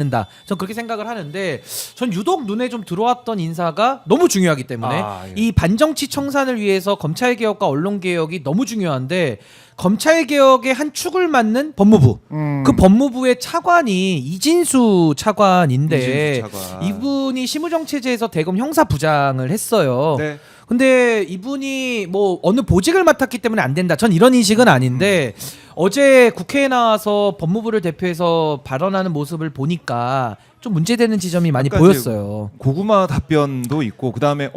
된다. 전 그렇게 생각을 하는데 전 유독 눈에 좀 들어왔던 인사가 너무 중요하기 때문에 예. 이 반정치 청산을 위해서 검찰개혁과 언론개혁이 너무 중요한데 검찰개혁의 한 축을 맡는 법무부 그 법무부의 차관이 이진수 차관인데 이진수 차관. 이분이 심우정체제에서 대검 형사부장을 했어요. 네. 근데 이분이 뭐 어느 보직을 맡았기 때문에 안 된다. 전 이런 인식은 아닌데 어제 국회에 나와서 법무부를 대표해서 발언하는 모습을 보니까 좀 문제되는 지점이 많이 아까 보였어요. 고구마 답변도 있고 그다음에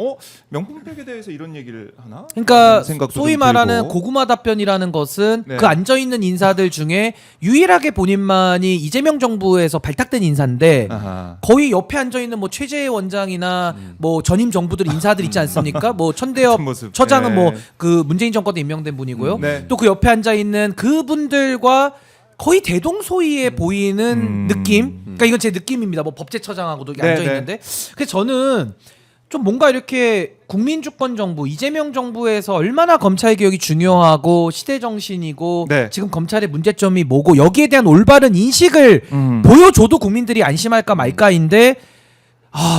명품백에 대해서 이런 얘기를 하나? 그러니까 하는 생각도 소위 좀 말하는 들고. 고구마 답변이라는 것은 네. 그 앉아있는 인사들 중에 유일하게 본인만이 이재명 정부에서 발탁된 인사인데 아하. 거의 옆에 앉아있는 뭐 최재해 원장이나 뭐 전임 정부들 인사들 있지 않습니까? 뭐 천대엽 같은 모습. 처장은 네. 뭐 그 문재인 정권 때 임명된 분이고요. 네. 또 그 옆에 앉아있는 그분들과 거의 대동소이해 보이는 느낌. 그러니까 이건 제 느낌입니다. 뭐 법제처장하고도 네, 앉아 있는데. 그래서 저는 좀 뭔가 이렇게 국민주권 정부, 이재명 정부에서 얼마나 검찰 개혁이 중요하고 시대 정신이고 네. 지금 검찰의 문제점이 뭐고 여기에 대한 올바른 인식을 보여줘도 국민들이 안심할까 말까인데.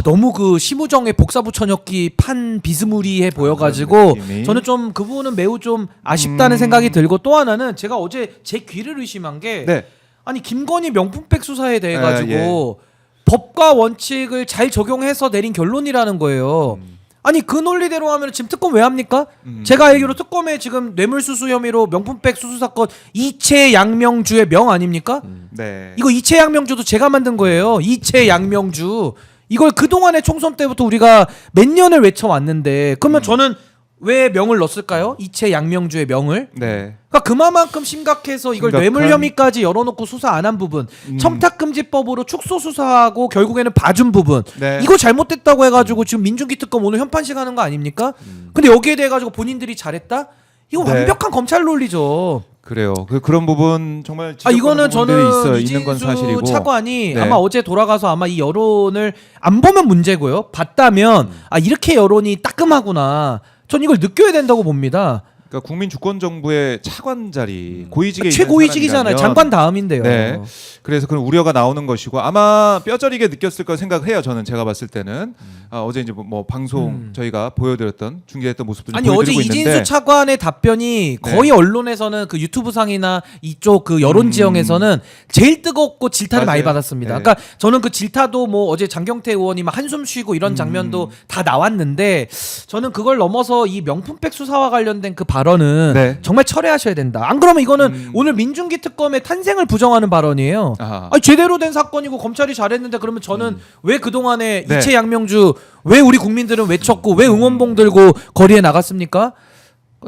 너무 그 심우정의 복사부 천역기 판 비스무리해 보여가지고 느낌이. 저는 좀 그 부분은 매우 좀 아쉽다는 생각이 들고 또 하나는 제가 어제 제 귀를 의심한 게 네. 아니 김건희 명품백 수사에 대해 가지고 예. 법과 원칙을 잘 적용해서 내린 결론이라는 거예요. 아니 그 논리대로 하면 지금 특검 왜 합니까? 제가 알기로 특검에 지금 뇌물수수 혐의로 명품백 수수 사건 이채양명주의 명 아닙니까? 네. 이거 이채양명주도 제가 만든 거예요. 이채양명주. 이걸 그동안의 총선 때부터 우리가 몇 년을 외쳐왔는데 그러면 저는 왜 명을 넣었을까요? 이채양명주의 명을. 네. 그러니까 그만큼 심각해서 이걸 심각한- 뇌물 혐의까지 열어놓고 수사 안 한 부분, 청탁금지법으로 축소 수사하고 결국에는 봐준 부분, 네. 이거 잘못됐다고 해가지고 지금 민중기 특검 오늘 현판식 하는 거 아닙니까? 근데 여기에 대해 가지고 본인들이 잘했다? 이거 네. 완벽한 검찰 논리죠. 그래요. 그런 부분 정말 이거는 지적하는 저는 부분들이 있는 건 이진수 사실이고. 차관이 네. 아마 어제 돌아가서 아마 이 여론을 안 보면 문제고요. 봤다면 이렇게 여론이 따끔하구나. 전 이걸 느껴야 된다고 봅니다. 그러니까 국민 주권 정부의 차관 자리 고위직에 있는 최고위직이잖아요. 사람이라면 장관 다음인데요. 네. 그래서 그런 우려가 나오는 것이고 아마 뼈저리게 느꼈을 거 생각해요. 저는 제가 봤을 때는 어제 이제 뭐 방송 저희가 보여드렸던 중계했던 모습들을 아니 어제 보여드리고 이진수 있는데 차관의 답변이 네. 거의 언론에서는 그 유튜브 상이나 이쪽 그 여론 지형에서는 제일 뜨겁고 질타를 많이 맞아요. 받았습니다. 네. 그러니까 저는 그 질타도 뭐 어제 장경태 의원이 막 한숨 쉬고 이런 장면도 다 나왔는데 저는 그걸 넘어서 이 명품백 수사와 관련된 그 발언은 네. 정말 철회하셔야 된다. 안 그러면 이거는 오늘 민중기 특검의 탄생을 부정하는 발언이에요. 아하. 아니, 제대로 된 사건이고 검찰이 잘했는데 그러면 저는 왜 그동안에 네. 이채양명주 왜 우리 국민들은 외쳤고 왜 응원봉 들고 거리에 나갔습니까?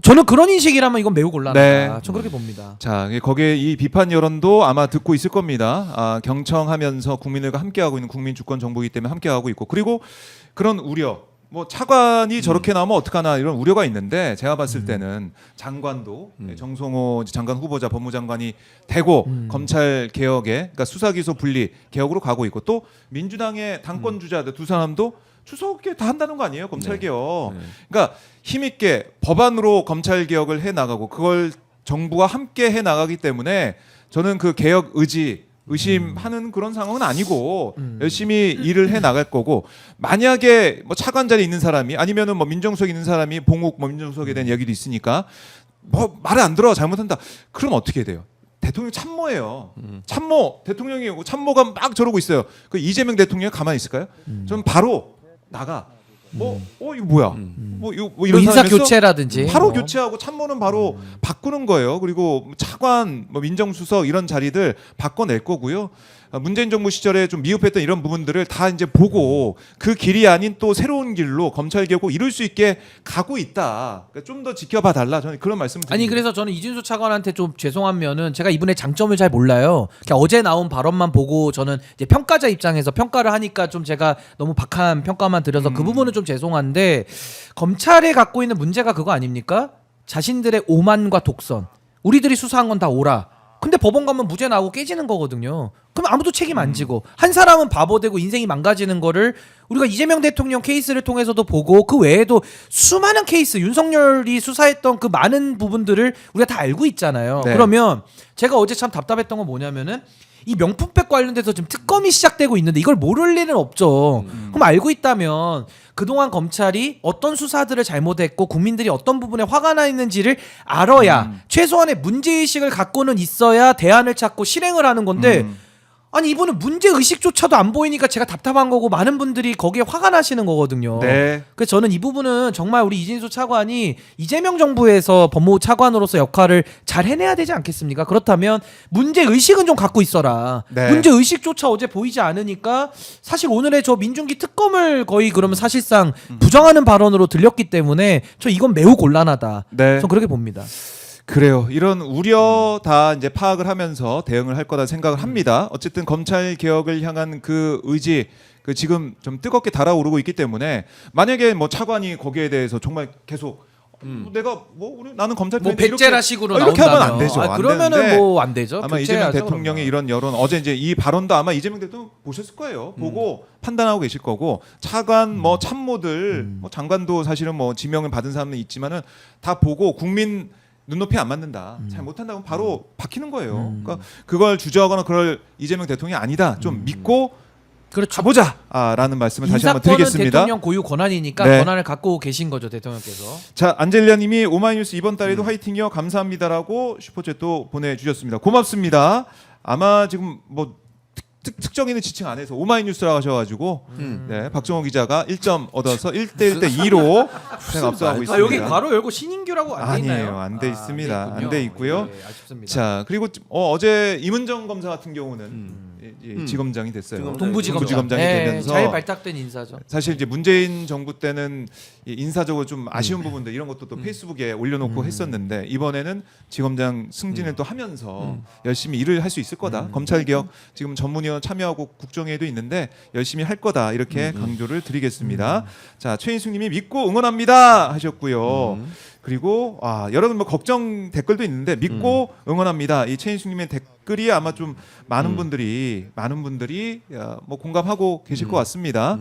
저는 그런 인식이라면 이건 매우 곤란하다. 네. 전 그렇게 봅니다. 자, 거기에 이 비판 여론도 아마 듣고 있을 겁니다. 경청하면서 국민들과 함께하고 있는 국민 주권 정부이기 때문에 함께하고 있고 그리고 그런 우려. 뭐 차관이 저렇게 나오면 어떡하나 이런 우려가 있는데 제가 봤을 때는 장관도 정성호 장관 후보자 법무장관이 되고 검찰 개혁에 그러니까 수사기소 분리 개혁으로 가고 있고 또 민주당의 당권 주자들 두 사람도 추석에 다 한다는 거 아니에요 검찰 개혁. 그러니까 힘있게 법안으로 검찰 개혁을 해 나가고 그걸 정부와 함께 해 나가기 때문에 저는 그 개혁 의심하는 그런 상황은 아니고 열심히 일을 해 나갈 거고 만약에 뭐 차관 자리에 있는 사람이 아니면은 뭐 민정수석에 있는 사람이 봉욱 뭐 민정수석에 대한 얘기도 있으니까 뭐 말을 안 들어 잘못한다 그럼 어떻게 돼요? 대통령 참모예요. 참모 대통령이고 참모가 막 저러고 있어요. 그 이재명 대통령이 가만히 있을까요? 저는 바로 나가. 이거 뭐야? 뭐 이런 인사 상황에서 교체라든지 바로 교체하고 참모는 바로 바꾸는 거예요. 그리고 차관, 뭐 민정수석 이런 자리들 바꿔낼 거고요. 문재인 정부 시절에 좀 미흡했던 이런 부분들을 다 이제 보고 그 길이 아닌 또 새로운 길로 검찰 개혁을 이룰 수 있게 가고 있다. 그러니까 좀 더 지켜봐 달라. 저는 그런 말씀을 드립니다. 아니 그래서 저는 이진수 차관한테 좀 죄송한 면은 제가 이분의 장점을 잘 몰라요. 그냥 어제 나온 발언만 보고 저는 이제 평가자 입장에서 평가를 하니까 좀 제가 너무 박한 평가만 드려서 그 부분은 좀 죄송한데 검찰에 갖고 있는 문제가 그거 아닙니까? 자신들의 오만과 독선. 우리들이 수사한 건 다 오라. 근데 법원 가면 무죄 나오고 깨지는 거거든요. 그럼 아무도 책임 안 지고 한 사람은 바보 되고 인생이 망가지는 거를 우리가 이재명 대통령 케이스를 통해서도 보고 그 외에도 수많은 케이스 윤석열이 수사했던 그 많은 부분들을 우리가 다 알고 있잖아요. 네. 그러면 제가 어제 참 답답했던 건 뭐냐면은 이 명품백 관련돼서 지금 특검이 시작되고 있는데 이걸 모를 리는 없죠. 그럼 알고 있다면 그동안 검찰이 어떤 수사들을 잘못했고 국민들이 어떤 부분에 화가 나 있는지를 알아야 최소한의 문제의식을 갖고는 있어야 대안을 찾고 실행을 하는 건데 아니 이분은 문제의식조차도 안 보이니까 제가 답답한 거고 많은 분들이 거기에 화가 나시는 거거든요. 네. 그래서 저는 이 부분은 정말 우리 이진수 차관이 이재명 정부에서 법무부 차관으로서 역할을 잘 해내야 되지 않겠습니까? 그렇다면 문제의식은 좀 갖고 있어라. 네. 문제의식조차 어제 보이지 않으니까 사실 오늘의 저 민중기 특검을 거의 그러면 사실상 부정하는 발언으로 들렸기 때문에 저 이건 매우 곤란하다. 네. 전 그렇게 봅니다. 그래요. 이런 우려 다 이제 파악을 하면서 대응을 할 거다 생각을 합니다. 어쨌든 검찰 개혁을 향한 그 의지 그 지금 좀 뜨겁게 달아오르고 있기 때문에 만약에 뭐 차관이 거기에 대해서 정말 계속 내가 나는 검찰 뭐 백제라식으로 이렇게 나온다면 하면 안 되죠. 안 그러면은 되는데 뭐 안 되죠. 아마 이재명 교체해야죠, 대통령의 그러면. 이런 여론 어제 이제 이 발언도 아마 이재명 대통령 보셨을 거예요. 보고 판단하고 계실 거고 차관 뭐 참모들 뭐 장관도 사실은 뭐 지명을 받은 사람은 있지만은 다 보고 국민 눈높이 안 맞는다. 잘 못한다면 바로 박히는 거예요. 그러니까 그걸 주저하거나 그럴 이재명 대통령이 아니다. 좀 믿고 그렇죠. 가보자라는 말씀을 다시 한번 인사권은 드리겠습니다. 대통령 고유 권한이니까 네. 권한을 갖고 계신 거죠 대통령께서. 자 안젤리아님이 오마이뉴스 이번 달에도 화이팅이요 감사합니다라고 슈퍼챗도 보내주셨습니다. 고맙습니다. 아마 지금 뭐 특정인은 지칭 안 해서 오마이뉴스라고 하셔가지고 네, 박정호 기자가 1점 얻어서 1대1대 2로 앞서가고 있습니다. 여기 괄호 열고 신인규라고 안 돼 있나요? 아니에요. 안 돼 있습니다. 있군요. 안 돼 있고요. 네, 아쉽습니다. 자 그리고 어제 임은정 검사 같은 경우는 지검장이 됐어요. 동부지검장이 되면서 잘 발탁된 인사죠. 사실 이제 문재인 정부 때는 인사적으로 좀 아쉬운 부분들 이런 것도 또 페이스북에 올려놓고 했었는데 이번에는 지검장 승진을 또 하면서 열심히 일을 할 수 있을 거다. 검찰 개혁 지금 전문위원 참여하고 국정회의도 있는데 열심히 할 거다 이렇게 강조를 드리겠습니다. 자 최인숙님이 믿고 응원합니다 하셨고요. 그리고 여러분 뭐 걱정 댓글도 있는데 믿고 응원합니다. 이 최인숙님의 댓글이 아마 좀 많은 분들이 뭐 공감하고 계실 것 같습니다.